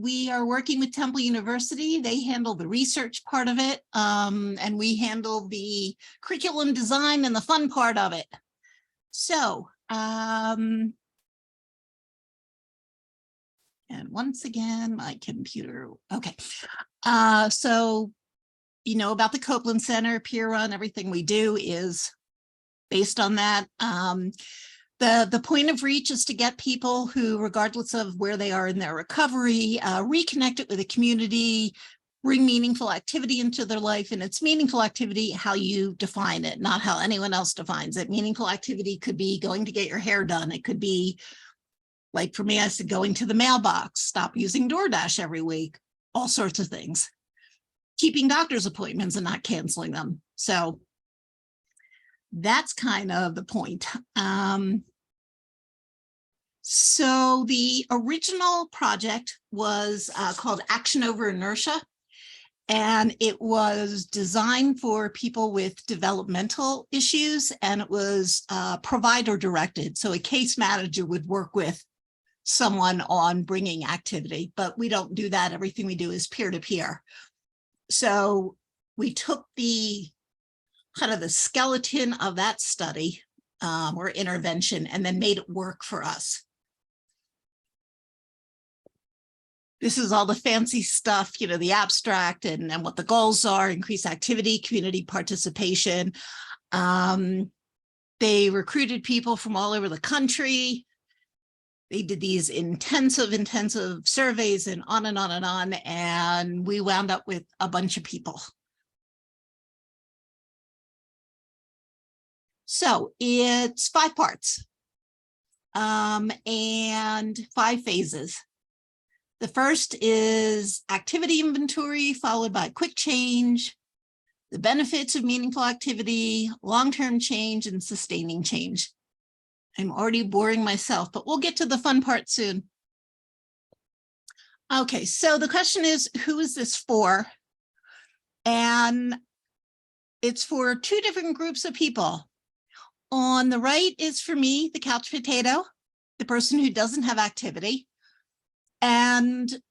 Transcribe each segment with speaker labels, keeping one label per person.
Speaker 1: we are working with Temple University. They handle the research part of it, and we handle the curriculum design and the fun part of it. So, and once again, my computer, okay. So, you know about the Copeland Center, peer run, everything we do is based on that. The point of R.E.A.C.H is to get people who, regardless of where they are in their recovery, reconnect it with the community, bring meaningful activity into their life. And it's meaningful activity how you define it, not how anyone else defines it. Meaningful activity could be going to get your hair done. It could be, like for me, I said going to the mailbox, stop using DoorDash every week, all sorts of things. Keeping doctor's appointments and not canceling them. So that's kind of the point. So the original project was called Action Over Inertia, and it was designed for people with developmental issues, and it was provider directed. So a case manager would work with someone on bringing activity, but we don't do that. Everything we do is peer-to-peer. So we took the kind of the skeleton of that study or intervention and then made it work for us. This is all the fancy stuff, you know, the abstract and what the goals are: increase activity, community participation. They recruited people from all over the country. They did these intensive surveys and on and on and on. And we wound up with a bunch of people. So it's 5 parts and 5 phases. The first is activity inventory, followed by quick change, the benefits of meaningful activity, long-term change, and sustaining change. I'm already boring myself, but we'll get to the fun part soon. Okay, so the question is, who is this for? And it's for 2 different groups of people. On the right is for me, the couch potato, the person who doesn't have activity and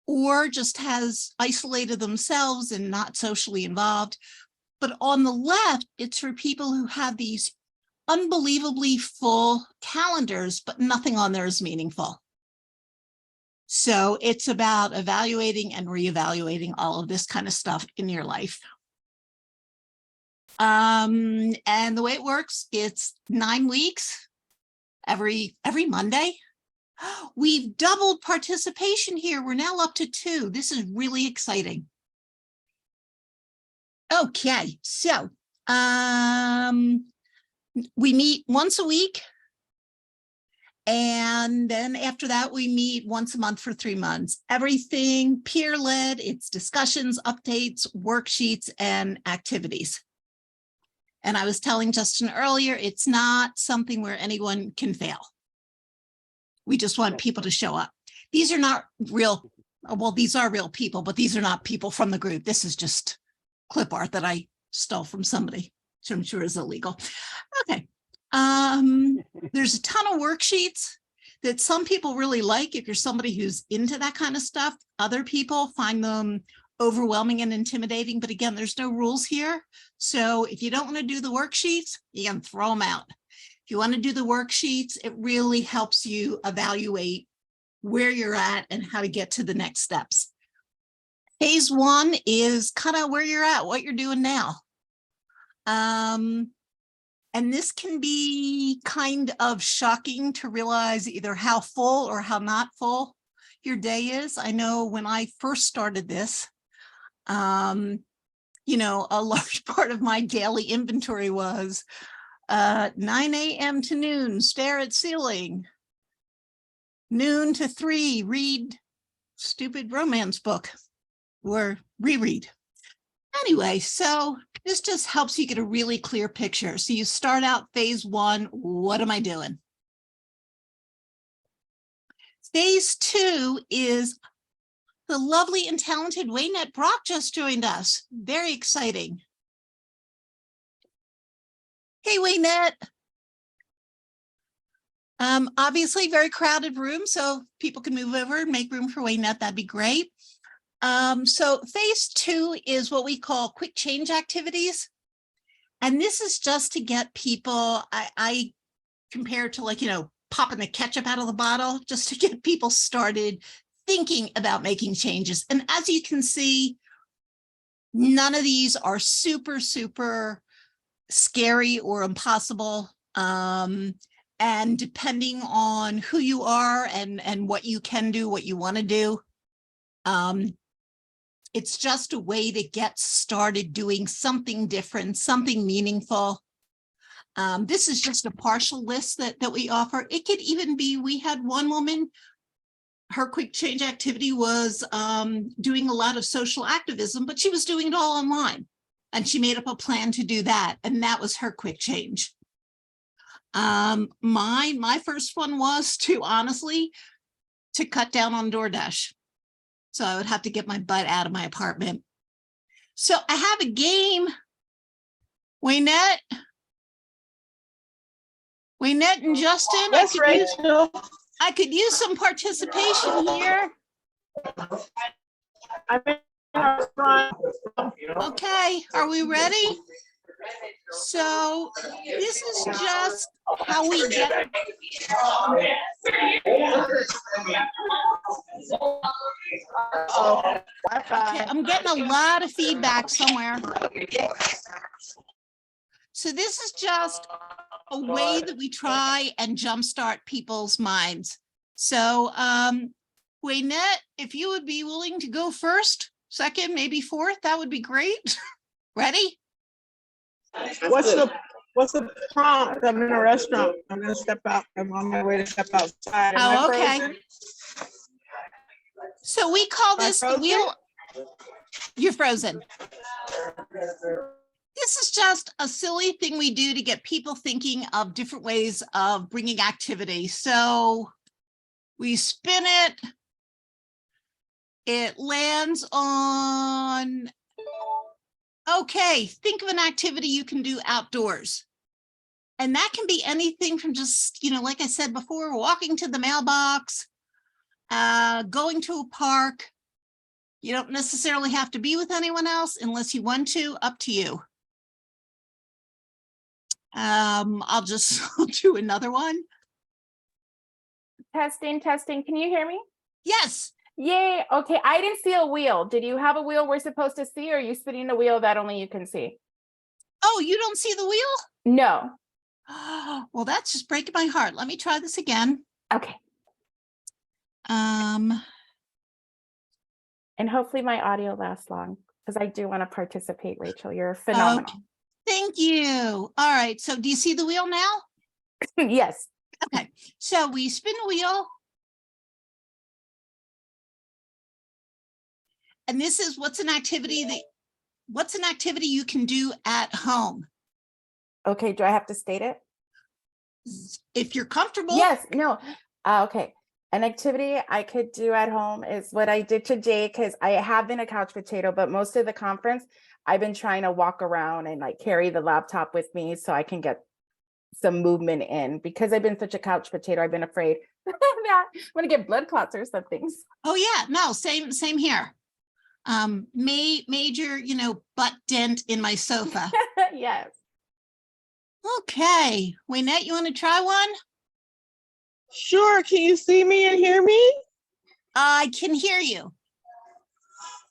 Speaker 1: or just has isolated themselves and not socially involved. But on the left, it's for people who have these unbelievably full calendars, but nothing on there is meaningful. So it's about evaluating and reevaluating all of this kind of stuff in your life. And the way it works, it's 9 weeks every Monday. We've doubled participation here. We're now up to 2. This is really exciting. Okay, so we meet once a week. And then after that, we meet once a month for 3 months. Everything peer-led, it's discussions, updates, worksheets, and activities. And I was telling Justin earlier, it's not something where anyone can fail. We just want people to show up. These are not real, well, these are real people, but these are not people from the group. This is just clip art that I stole from somebody, which I'm sure is illegal. Okay. There's a ton of worksheets that some people really like if you're somebody who's into that kind of stuff. Other people find them overwhelming and intimidating, but again, there's no rules here. So if you don't want to do the worksheets, you can throw them out. If you want to do the worksheets, it really helps you evaluate where you're at and how to get to the next steps. Phase 1 is kind of where you're at, what you're doing now. And this can be kind of shocking to realize either how full or how not full your day is. I know when I first started this, you know, a large part of my daily inventory was 9 a.m. to noon, stare at ceiling. Noon to 3, read stupid romance book or reread. Anyway, so this just helps you get a really clear picture. So you start out phase 1, what am I doing? Phase 2 is the lovely and talented Waynette Brock just joined us. Very exciting. Hey, Waynette. Obviously very crowded room, so people can move over and make room for Waynette. That'd be great. So phase 2 is what we call quick change activities. And this is just to get people, I compare it to, like, popping the ketchup out of the bottle, just to get people started thinking about making changes. And as you can see, none of these are super, super scary or impossible. And depending on who you are and what you can do, what you want to do, it's just a way to get started doing something different, something meaningful. This is just a partial list that we offer. It could even be, we had one woman, her quick change activity was doing a lot of social activism, but she was doing it all online. And she made up a plan to do that. And that was her quick change. My first one was to cut down on DoorDash. So I would have to get my butt out of my apartment. So I have a game. Waynette and Justin,
Speaker 2: yes, Rachel.
Speaker 1: I could use some participation here.
Speaker 2: I'm in a restaurant.
Speaker 1: Okay, are we ready? So this is just how we get. Okay, I'm getting a lot of feedback somewhere. So this is just a way that we try and jumpstart people's minds. So Waynette, if you would be willing to go first, second, maybe fourth, that would be great. Ready?
Speaker 2: What's the prompt? I'm in a restaurant. I'm gonna step out. I'm on my way to step outside.
Speaker 1: Oh, okay. So we call this the wheel. You're frozen. This is just a silly thing we do to get people thinking of different ways of bringing activity. So we spin it. It lands on. Okay, think of an activity you can do outdoors. And that can be anything from just, like I said before, walking to the mailbox, going to a park. You don't necessarily have to be with anyone else unless you want to, up to you. I'll do another one.
Speaker 3: Testing. Can you hear me?
Speaker 1: Yes.
Speaker 3: Yay. Okay. I didn't see a wheel. Did you have a wheel we're supposed to see, or are you spinning a wheel that only you can see?
Speaker 1: Oh, you don't see the wheel?
Speaker 3: No.
Speaker 1: Well, that's just breaking my heart. Let me try this again.
Speaker 3: Okay.
Speaker 1: And
Speaker 3: hopefully my audio lasts long, because I do want to participate, Rachel. You're phenomenal.
Speaker 1: Okay. Thank you. All right. So do you see the wheel now?
Speaker 3: Yes.
Speaker 1: Okay. So we spin a wheel. And this is what's an activity you can do at home?
Speaker 3: Okay. Do I have to state it?
Speaker 1: If you're comfortable.
Speaker 3: Yes. No. Okay. An activity I could do at home is what I did today, because I have been a couch potato, but most of the conference, I've been trying to walk around and carry the laptop with me so I can get some movement in, because I've been such a couch potato. I've been afraid that I'm going to get blood clots or something.
Speaker 1: Oh yeah, no, same here. Major, butt dent in my sofa.
Speaker 3: Yes.
Speaker 1: Okay, Waynette, you want to try one?
Speaker 2: Sure. Can you see me and hear me?
Speaker 1: I can hear you.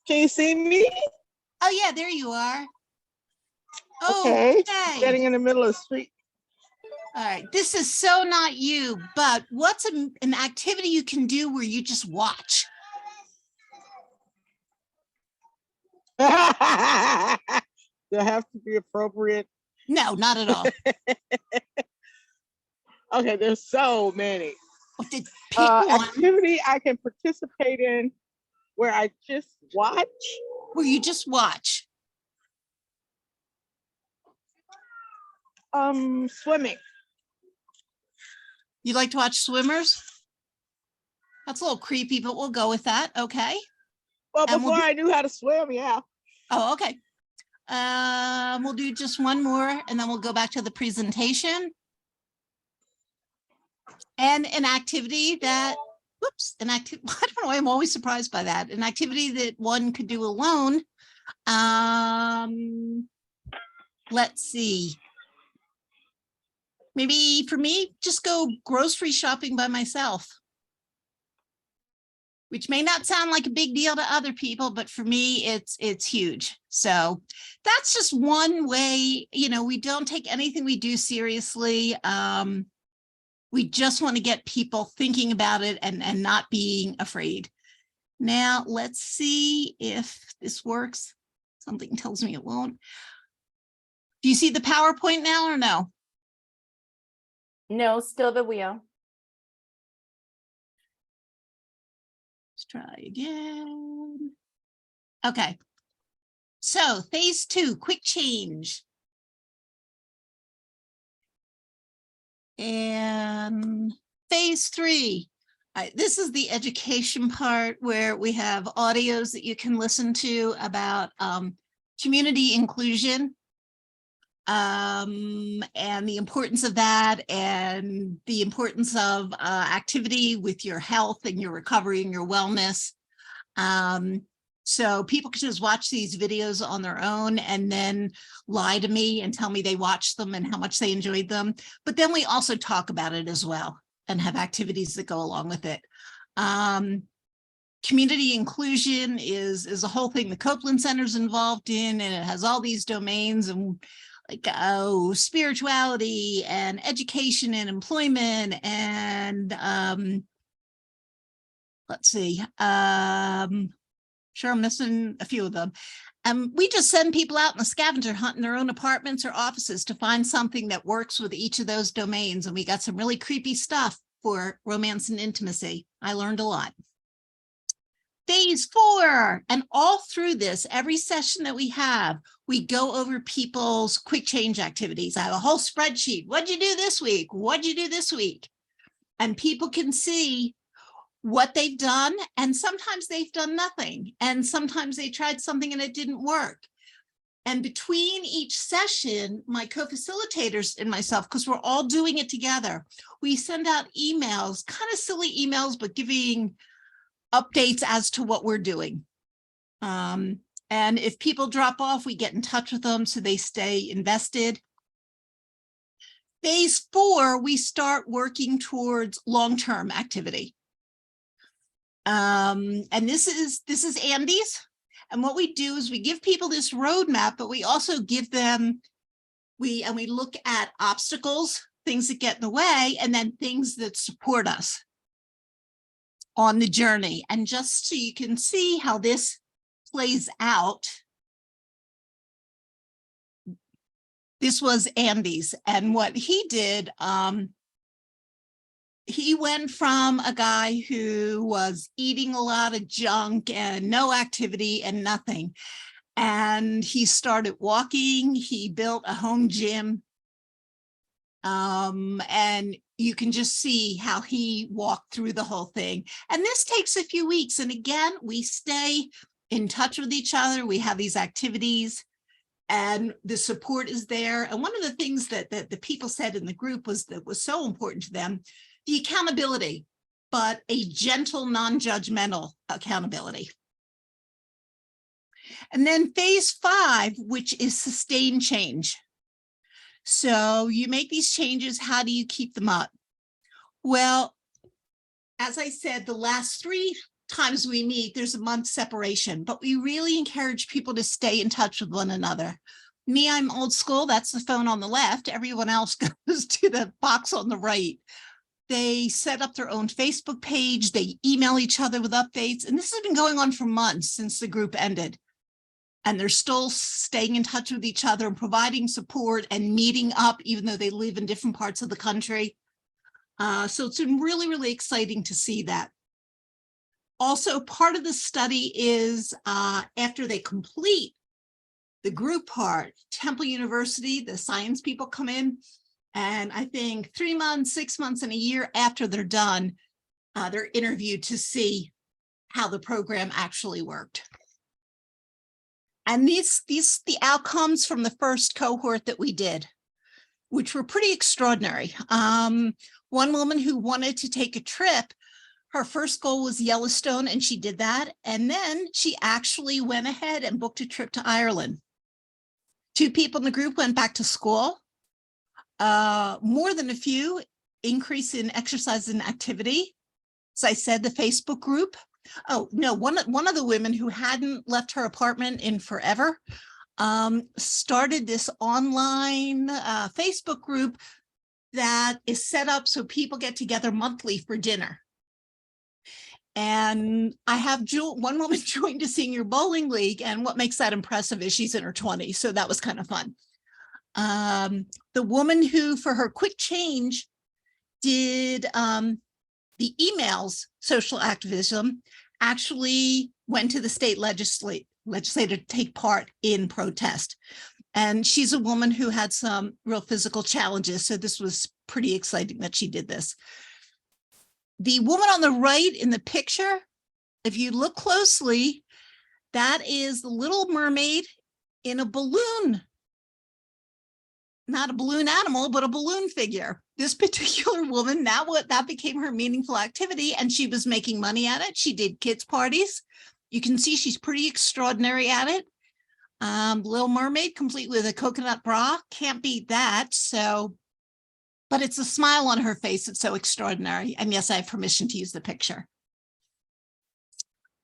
Speaker 2: Can you see me?
Speaker 1: Oh yeah, there you are.
Speaker 2: Okay.
Speaker 1: Okay.
Speaker 2: Getting in the middle of the street.
Speaker 1: All right, this is so not you, but what's an activity you can do where you just watch?
Speaker 2: Do I have to be appropriate?
Speaker 1: No, not at all.
Speaker 2: Okay, there's so many.
Speaker 1: Pick one
Speaker 2: activity I can participate in where I just watch.
Speaker 1: where you just watch.
Speaker 2: Swimming.
Speaker 1: You like to watch swimmers? That's a little creepy, but we'll go with that. Okay.
Speaker 2: Well,
Speaker 1: And
Speaker 2: before I knew how to swim, yeah.
Speaker 1: Oh, okay. We'll do just one more and then we'll go back to the presentation. And an activity that, whoops, I don't know, I'm always surprised by that. An activity that one could do alone. Let's see. Maybe for me, just go grocery shopping by myself, which may not sound like a big deal to other people, but for me, it's huge. So that's just one way, you know, we don't take anything we do seriously. We just want to get people thinking about it and not being afraid. Now, let's see if this works. Something tells me it won't. Do you see the PowerPoint now or no?
Speaker 3: No, still the wheel.
Speaker 1: Let's try again. Okay. So phase 2, quick change. And phase 3, this is the education part where we have audios that you can listen to about community inclusion and the importance of that and the importance of activity with your health and your recovery and your wellness. So people can just watch these videos on their own and then lie to me and tell me they watched them and how much they enjoyed them. But then we also talk about it as well and have activities that go along with it. Community inclusion is a whole thing the Copeland Center is involved in, and it has all these domains and like spirituality and education and employment and let's see. Sure, I'm missing a few of them. We just send people out in a scavenger hunt in their own apartments or offices to find something that works with each of those domains. And we got some really creepy stuff for romance and intimacy. I learned a lot. Phase 4, and all through this, every session that we have, we go over people's quick change activities. I have a whole spreadsheet. What'd you do this week? What'd you do this week? And people can see what they've done, and sometimes they've done nothing, and sometimes they tried something and it didn't work. And between each session, my co-facilitators and myself, because we're all doing it together, we send out emails, kind of silly emails, but giving updates as to what we're doing. And if people drop off, we get in touch with them so they stay invested. Phase 4, we start working towards long-term activity. And this is Andy's. And what we do is we give people this roadmap, but we also give them, we look at obstacles, things that get in the way, and then things that support us on the journey. And just so you can see how this plays out, this was Andy's, and what he did, he went from a guy who was eating a lot of junk and no activity and nothing. And he started walking, he built a home gym. And you can just see how he walked through the whole thing. And this takes a few weeks. And again, we stay in touch with each other. We have these activities and the support is there. And one of the things that the people said in the group was so important to them, the accountability, but a gentle, non-judgmental accountability. And then phase 5, which is sustained change. So you make these changes, how do you keep them up? Well, as I said, the last 3 times we meet, there's a month separation, but we really encourage people to stay in touch with one another. Me, I'm old school, that's the phone on the left. Everyone else goes to the box on the right. They set up their own Facebook page, they email each other with updates, and this has been going on for months since the group ended. And they're still staying in touch with each other and providing support and meeting up, even though they live in different parts of the country. So it's been really, really exciting to see that. Also, part of the study is after they complete the group part, Temple University, the science people come in, and I think 3 months, 6 months, and a year after they're done, they're interviewed to see how the program actually worked. And the outcomes from the first cohort that we did, which were pretty extraordinary. One woman who wanted to take a trip, her first goal was Yellowstone, and she did that. And then she actually went ahead and booked a trip to Ireland. 2 people in the group went back to school. More than a few, increase in exercise and activity. As I said, the Facebook group. Oh, no, one of the women who hadn't left her apartment in forever started this online Facebook group that is set up so people get together monthly for dinner. And I have one woman joined a senior bowling league, and what makes that impressive is she's in her 20s, so that was kind of fun. The woman who, for her quick change, did the emails social activism, actually went to the state legislature to take part in protest. And she's a woman who had some real physical challenges, so this was pretty exciting that she did this. The woman on the right in the picture, if you look closely, that is the Little Mermaid in a balloon. Not a balloon animal, but a balloon figure. This particular woman, that became her meaningful activity, and she was making money at it. She did kids' parties. You can see she's pretty extraordinary at it. Little Mermaid, complete with a coconut bra. Can't beat that. So, but it's a smile on her face. It's so extraordinary. And yes, I have permission to use the picture.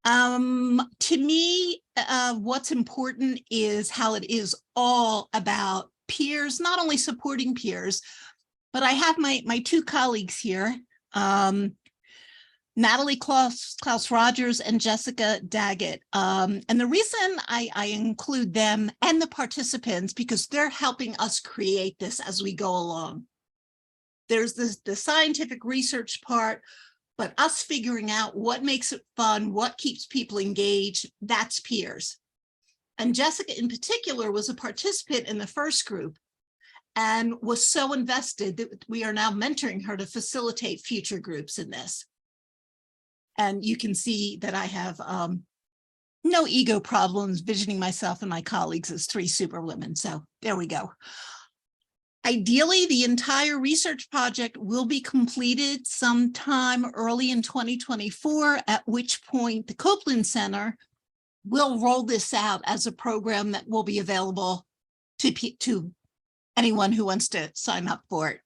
Speaker 1: To me, what's important is how it is all about peers, not only supporting peers, but I have my 2 colleagues here, Natalie Klaus Rogers and Jessica Daggett. And the reason I include them and the participants, because they're helping us create this as we go along. There's the scientific research part, but us figuring out what makes it fun, what keeps people engaged, that's peers. And Jessica in particular was a participant in the first group and was so invested that we are now mentoring her to facilitate future groups in this. And you can see that I have no ego problems visioning myself and my colleagues as 3 superwomen. So there we go. Ideally, the entire research project will be completed sometime early in 2024, at which point the Copeland Center will roll this out as a program that will be available to anyone who wants to sign up for it.